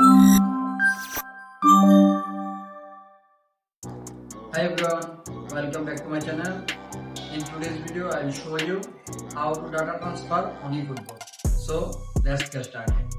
Hi everyone, welcome back to my channel. In today's video, I will show you how to data transfer on eFootball. So let's get started.